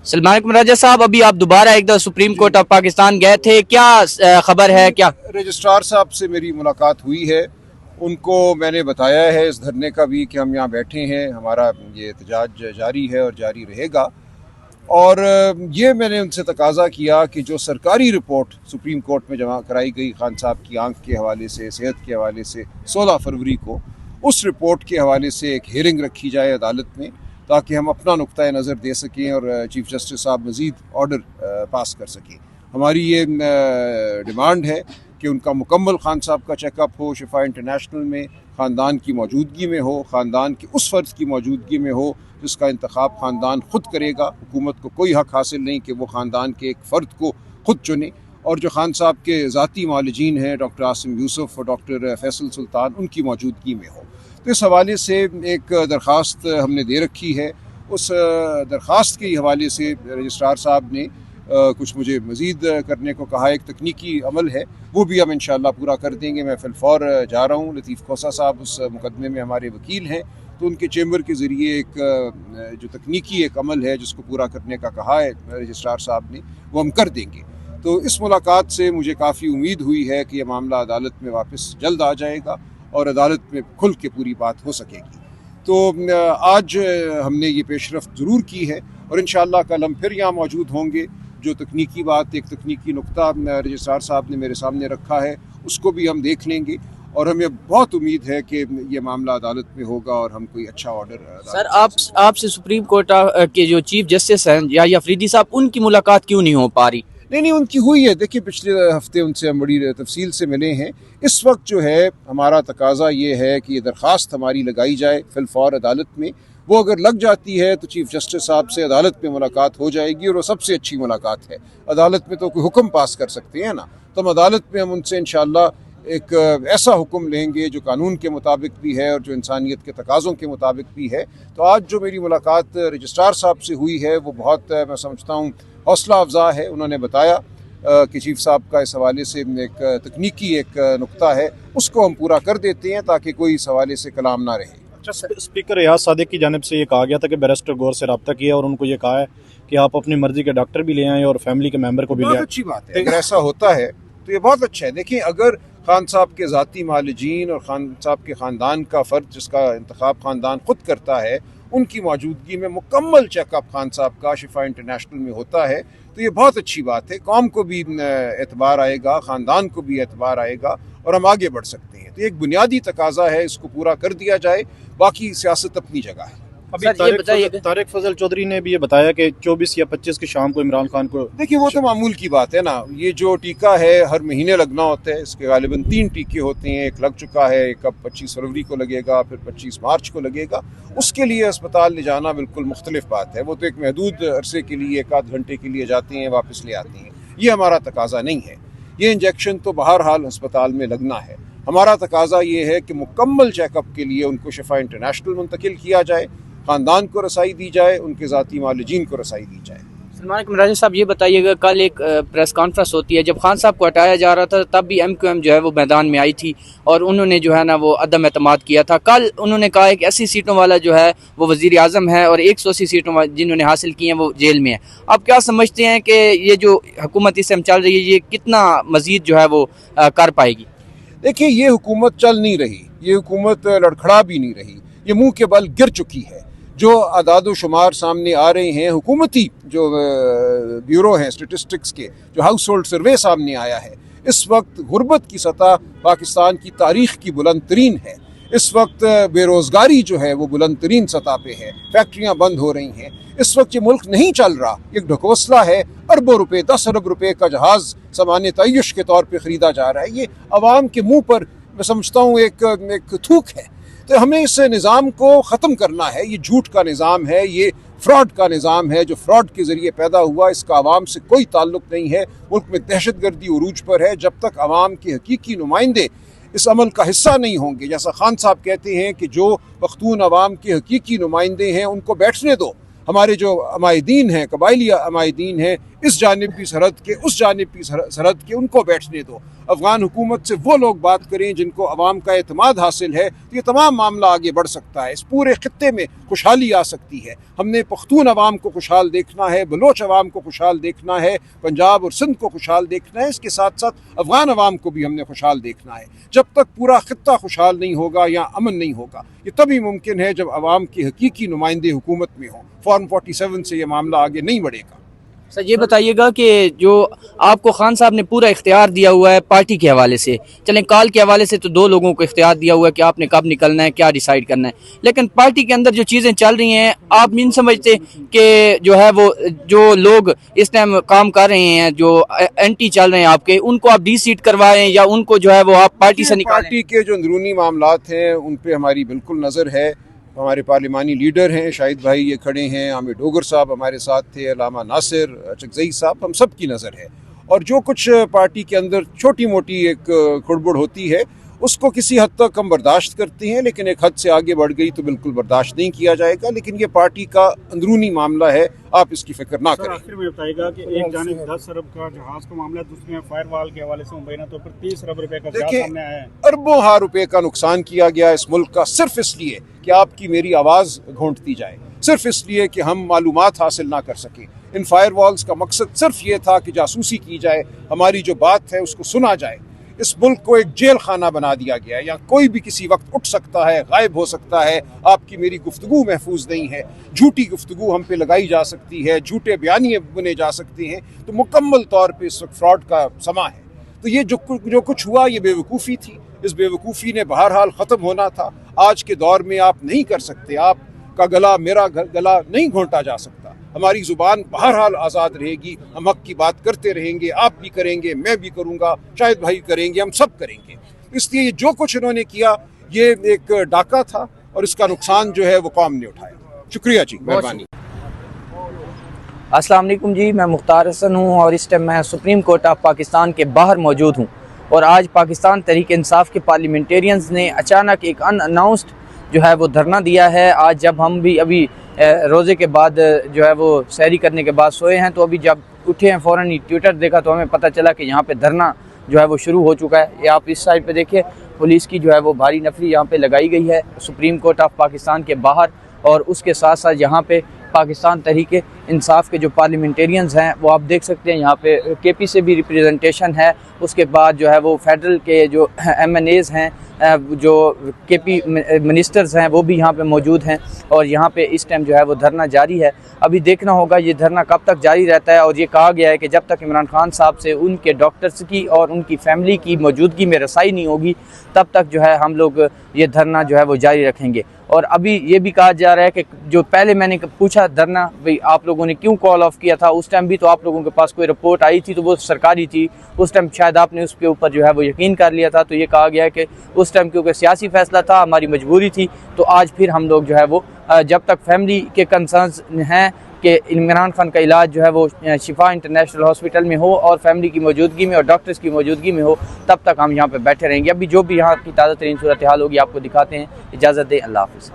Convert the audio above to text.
सलमान अकबर राजा साहब, अभी आप दोबारा एक दफा सुप्रीम कोर्ट ऑफ पाकिस्तान गए थे, क्या खबर है? क्या रजिस्ट्रार साहब से मेरी मुलाकात हुई है, उनको मैंने बताया है इस धरने का भी कि हम यहाँ बैठे हैं, हमारा ये एहतजाज जारी है और जारी रहेगा। और ये मैंने उनसे तकाजा किया कि जो सरकारी रिपोर्ट सुप्रीम कोर्ट में जमा कराई गई खान साहब की आंख के हवाले से, सेहत के हवाले से 16 फरवरी को, उस रिपोर्ट के हवाले से एक हियरिंग रखी जाए अदालत में, ताकि हम अपना नुक्ता नज़र दे सकें और चीफ जस्टिस साहब मज़ीद ऑर्डर पास कर सकें। हमारी ये डिमांड है कि उनका मुकम्मल खान साहब का चेकअप हो, शिफा इंटरनेशनल में ख़ानदान की मौजूदगी में हो, ख़ानदान के उस फ़र्द की मौजूदगी में हो जिसका इंतखाब ख़ानदान ख़ुद करेगा। हुकूमत को कोई हक़ हासिल नहीं कि वो ख़ानदान के एक फ़र्द को ख़ुद चुने। और जो खान साहब के ज़ाती मालिजीन हैं, डॉक्टर आसिम यूसुफ और डॉक्टर फैसल सुल्तान, उनकी मौजूदगी में हो। तो इस हवाले से एक दरख्वास्त हमने दे रखी है। उस दरख्वास्त के हवाले से रजिस्ट्रार साहब ने कुछ मुझे मज़ीद करने को कहा। एक तकनीकी अमल है, वो भी हम इंशाअल्लाह पूरा कर देंगे। मैं फिलफौर जा रहा हूँ। लतीफ़ खोसा साहब उस मुकदमे में हमारे वकील हैं, तो उनके चेंबर के ज़रिए एक जो तकनीकी एक अमल है जिसको पूरा करने का कहा है रजिस्ट्रार साहब ने, वो हम कर देंगे। तो इस मुलाकात से मुझे काफ़ी उम्मीद हुई है कि यह मामला अदालत में वापस जल्द आ जाएगा और अदालत में खुल के पूरी बात हो सकेगी। तो आज हमने ये पेशरफ्त ज़रूर की है और इंशाअल्लाह कल हम फिर यहाँ मौजूद होंगे। जो तकनीकी बात, एक तकनीकी नुक्ता रजिस्ट्रार साहब ने मेरे सामने रखा है, उसको भी हम देख लेंगे और हमें बहुत उम्मीद है कि ये मामला अदालत में होगा और हम कोई अच्छा ऑर्डर। सर, आपसे सुप्रीम कोर्ट के जो चीफ जस्टिस हैं या अफरीदी साहब, उनकी मुलाकात क्यों नहीं हो पा रही? नहीं, उनकी हुई है। देखिए, पिछले हफ्ते उनसे हम बड़ी तफसील से मिले हैं। इस वक्त जो है हमारा तकाजा ये है कि ये दरख्वास्त हमारी लगाई जाए फिलफौर अदालत में। वो अगर लग जाती है तो चीफ जस्टिस साहब से अदालत में मुलाकात हो जाएगी और वो सबसे अच्छी मुलाकात है। अदालत में तो कोई हुक्म पास कर सकते हैं ना, तो हम अदालत में हम उनसे इंशाअल्लाह एक ऐसा हुक्म लेंगे जो कानून के मुताबिक भी है और जो इंसानियत के तकाज़ों के मुताबिक भी है। तो आज जो मेरी मुलाकात रजिस्ट्रार साहब से हुई है वो बहुत मैं समझता हूँ हौसला अफजा है। उन्होंने बताया कि चीफ साहब का इस हवाले से एक तकनीकी एक नुक्ता है, उसको हम पूरा कर देते हैं ताकि कोई इस हवाले से कलाम ना रहे। अच्छा, स्पीकर रियाज सादिक की जानिब से ये कहा गया था कि बैरिस्टर गौर से रब्ता किया और उनको ये कहा है कि आप अपनी मर्जी के डॉक्टर भी ले आएँ और फैमिली के मेंबर को भी ले आएँ। बहुत अच्छी बात है, अगर ऐसा होता है तो ये बहुत अच्छा है। देखिए, अगर खान साहब के ज़ाती मालिजीन और खान साहब के ख़ानदान का फ़र्द जिसका इंतखाब ख़ानदान ख़ुद करता है, उनकी मौजूदगी में मुकम्मल चेकअप खान साहब का शिफा इंटरनेशनल में होता है, तो ये बहुत अच्छी बात है। कौम को भी एतबार आएगा, ख़ानदान को भी एतबार आएगा और हम आगे बढ़ सकते हैं। तो एक बुनियादी तकाजा है, इसको पूरा कर दिया जाए, बाकी सियासत अपनी जगह है। अभी तारिक फजल चौधरी ने भी ये बताया कि 24 या 25 की शाम को इमरान खान को। देखिए, वो तो मामूल की बात है ना। ये जो टीका है हर महीने लगना होता है, इसके गालिबन 3 टीके होते हैं। एक लग चुका है, एक अब 25 फरवरी को लगेगा, फिर 25 मार्च को लगेगा। उसके लिए अस्पताल ले जाना बिल्कुल मुख्तलिफ बात है। वो तो एक महदूद अरसे के लिए, 1 आध घंटे के लिए जाते हैं, वापस ले आते हैं। ये हमारा तकाजा नहीं है। ये इंजेक्शन तो बहरहाल अस्पताल में लगना है। हमारा तकाजा ये है कि मुकम्मल चेकअप के लिए उनको शिफा इंटरनेशनल मुंतकिल किया जाए, ख़ानदान को रसाई दी जाए, उनके ज़ाती मालिजीन को रसाई दी जाए। सलमान अकबर राजा साहब, ये बताइएगा, कल एक प्रेस कॉन्फ्रेंस होती है, जब खान साहब को हटाया जा रहा था तब भी MQM जो है वो मैदान में आई थी और उन्होंने जो है ना वो अदम एतमाद किया था। कल उन्होंने कहा है कि 80 सीटों वाला जो है वो वज़ीर आज़म है और 180 सीटों जिन्होंने हासिल की हैं वो जेल में है। आप क्या समझते हैं कि ये जो हुकूमत इस टाइम चल रही है, ये कितना मज़ीद जो है वो कर पाएगी? देखिए, ये हुकूमत चल नहीं रही, ये हुकूमत लड़खड़ा भी नहीं रही, ये मुँह के बल गिर चुकी है। जो आदाद शुमार सामने आ रहे हैं, हुकूमती जो ब्यूरो हैं स्टेटिस्टिक्स के, जो हाउस होल्ड सर्वे सामने आया है, इस वक्त गुर्बत की सतह पाकिस्तान की तारीख़ की बुलंद तरीन है। इस वक्त बेरोज़गारी जो है वो बुलंद तरीन सतह पे है, फैक्ट्रियाँ बंद हो रही हैं। इस वक्त ये मुल्क नहीं चल रहा, एक ढकोसला है। अरबों रुपए, 10 अरब रुपए का जहाज़ सामान्य तय्युश के तौर पर ख़रीदा जा रहा है। ये अवाम के मुँह पर मैं समझता हूँ एक थूक है। तो हमें इस निज़ाम को ख़त्म करना है। ये झूठ का निज़ाम है, ये फ्रॉड का निज़ाम है जो फ्रॉड के ज़रिए पैदा हुआ। इसका आवाम से कोई ताल्लुक़ नहीं है। मुल्क में दहशतगर्दी उरूज पर है। जब तक आवाम के हकीकी नुमाइंदे इस अमल का हिस्सा नहीं होंगे, जैसा खान साहब कहते हैं कि जो पख्तून अवाम के हकीकी नुमाइंदे हैं उनको बैठने दो, हमारे जो अमायदीन हैं, कबाइली अमायदीन हैं, اس جانب بھی سرحد کے اس جانب بھی سرحد کے ان کو بیٹھنے دو. افغان حکومت سے وہ لوگ بات کریں جن کو عوام کا اعتماد حاصل ہے. یہ تمام معاملہ آگے بڑھ سکتا ہے, اس پورے خطے میں خوشحالی آ سکتی ہے. ہم نے پختون عوام کو خوشحال دیکھنا ہے, بلوچ عوام کو خوشحال دیکھنا ہے, پنجاب اور سندھ کو خوشحال دیکھنا ہے, اس کے ساتھ ساتھ افغان عوام کو بھی ہم نے خوشحال دیکھنا ہے. جب تک پورا خطہ خوشحال نہیں ہوگا یا امن نہیں ہوگا, یہ تبھی ممکن ہے جب عوام کے حقیقی نمائندے حکومت میں ہوں. فارم 47 سے یہ معاملہ آگے نہیں بڑھے گا. سر یہ بتائیے گا کہ جو آپ کو خان صاحب نے پورا اختیار دیا ہوا ہے پارٹی کے حوالے سے, چلیں کال کے حوالے سے تو 2 لوگوں کو اختیار دیا ہوا ہے کہ آپ نے کب نکلنا ہے, کیا ڈیسائیڈ کرنا ہے, لیکن پارٹی کے اندر جو چیزیں چل رہی ہیں آپ نہیں سمجھتے کہ جو ہے وہ جو لوگ اس ٹائم کام کر رہے ہیں, جو اینٹی چل رہے ہیں آپ کے, ان کو آپ ڈی سیٹ کروائیں یا ان کو جو ہے وہ آپ پارٹی سے نکالیں؟ پارٹی کے جو اندرونی معاملات ہیں ان پہ ہماری بالکل نظر ہے. ہمارے پارلیمانی لیڈر ہیں شاہد بھائی, یہ کھڑے ہیں, عامر ڈوگر صاحب ہمارے ساتھ تھے, علامہ ناصر, چکزئی صاحب, ہم سب کی نظر ہے. اور جو کچھ پارٹی کے اندر چھوٹی موٹی ایک کھڑبڑ ہوتی ہے اس کو کسی حد تک ہم برداشت کرتے ہیں, لیکن ایک حد سے آگے بڑھ گئی تو بالکل برداشت نہیں کیا جائے گا. لیکن یہ پارٹی کا اندرونی معاملہ ہے, آپ اس کی فکر نہ کریں. آخر میں بتائے گا کہ ایک جانب 10 ارب کا جہاز کا معاملہ, دوسرے میں فائر وال کے حوالے سے مبینہ طور پر 30 ارب روپے کا دیکھیں, سامنے آیا ہے. اربوں ہار روپے کا نقصان کیا گیا اس ملک کا, صرف اس لیے کہ آپ کی میری آواز گھونٹتی جائے, صرف اس لیے کہ ہم معلومات حاصل نہ کر سکیں. ان فائر والز کا مقصد صرف یہ تھا کہ جاسوسی کی جائے, ہماری جو بات ہے اس کو سنا جائے. اس ملک کو ایک جیل خانہ بنا دیا گیا ہے, یہاں کوئی بھی کسی وقت اٹھ سکتا ہے, غائب ہو سکتا ہے. آپ کی میری گفتگو محفوظ نہیں ہے, جھوٹی گفتگو ہم پہ لگائی جا سکتی ہے, جھوٹے بیانیے بنے جا سکتے ہیں. تو مکمل طور پہ اس وقت فراڈ کا سما ہے. تو یہ جو کچھ ہوا یہ بے وقوفی تھی, اس بے وقوفی نے بہرحال ختم ہونا تھا. آج کے دور میں آپ نہیں کر سکتے, آپ کا گلا میرا گلا نہیں گھونٹا جا سکتا. ہماری زبان بہرحال آزاد رہے گی, ہم حق کی بات کرتے رہیں گے, آپ بھی کریں گے, میں بھی کروں گا, شاہد بھائی کریں گے, ہم سب کریں گے. اس لیے جو کچھ انہوں نے کیا یہ ایک ڈاکہ تھا اور اس کا نقصان جو ہے وہ قوم نے اٹھایا. شکریہ جی, مہربانی. السلام علیکم جی, میں مختار حسن ہوں اور اس ٹائم میں سپریم کورٹ آف پاکستان کے باہر موجود ہوں. اور آج پاکستان تحریک انصاف کے پارلیمنٹیرینز نے اچانک ایک ان اناؤنسڈ جو ہے وہ دھرنا دیا ہے. آج جب ہم بھی ابھی روزے کے بعد جو ہے وہ سحری کرنے کے بعد سوئے ہیں, تو ابھی جب اٹھے ہیں فوراً ہی ٹویٹر دیکھا تو ہمیں پتہ چلا کہ یہاں پہ دھرنا جو ہے وہ شروع ہو چکا ہے. یہ آپ اس سائڈ پہ دیکھیے, پولیس کی جو ہے وہ بھاری نفری یہاں پہ لگائی گئی ہے سپریم کورٹ آف پاکستان کے باہر. اور اس کے ساتھ ساتھ یہاں پہ پاکستان تحریک انصاف کے جو پارلیمنٹیرینز ہیں وہ آپ دیکھ سکتے ہیں, یہاں پہ کے پی سے بھی ریپریزنٹیشن ہے. اس کے بعد جو ہے وہ فیڈرل کے جو ایم این ایز ہیں, جو کے پی منسٹرز ہیں, وہ بھی یہاں پہ موجود ہیں. اور یہاں پہ اس ٹائم جو ہے وہ دھرنا جاری ہے. ابھی دیکھنا ہوگا یہ دھرنا کب تک جاری رہتا ہے. اور یہ کہا گیا ہے کہ جب تک عمران خان صاحب سے ان کے ڈاکٹرز کی اور ان کی فیملی کی موجودگی میں رسائی نہیں ہوگی, تب تک جو ہے ہم لوگ یہ دھرنا جو ہے وہ جاری رکھیں گے. اور ابھی یہ بھی کہا جا رہا ہے کہ جو پہلے میں نے پوچھا دھرنا بھئی آپ لوگوں نے کیوں کال آف کیا تھا, اس ٹائم بھی تو آپ لوگوں کے پاس کوئی رپورٹ آئی تھی تو وہ سرکاری تھی, اس ٹائم شاید آپ نے اس کے اوپر جو ہے وہ یقین کر لیا تھا. تو یہ کہا گیا ہے کہ اس ٹائم کیونکہ سیاسی فیصلہ تھا, ہماری مجبوری تھی, تو آج پھر ہم لوگ جو ہے وہ جب تک فیملی کے کنسرنز ہیں کہ عمران خان کا علاج جو ہے وہ شفا انٹرنیشنل ہاسپٹل میں ہو اور فیملی کی موجودگی میں اور ڈاکٹرز کی موجودگی میں ہو, تب تک ہم یہاں پہ بیٹھے رہیں گے. ابھی جو بھی یہاں کی تازہ ترین صورتحال ہوگی آپ کو دکھاتے ہیں. اجازت دیں, اللہ حافظ.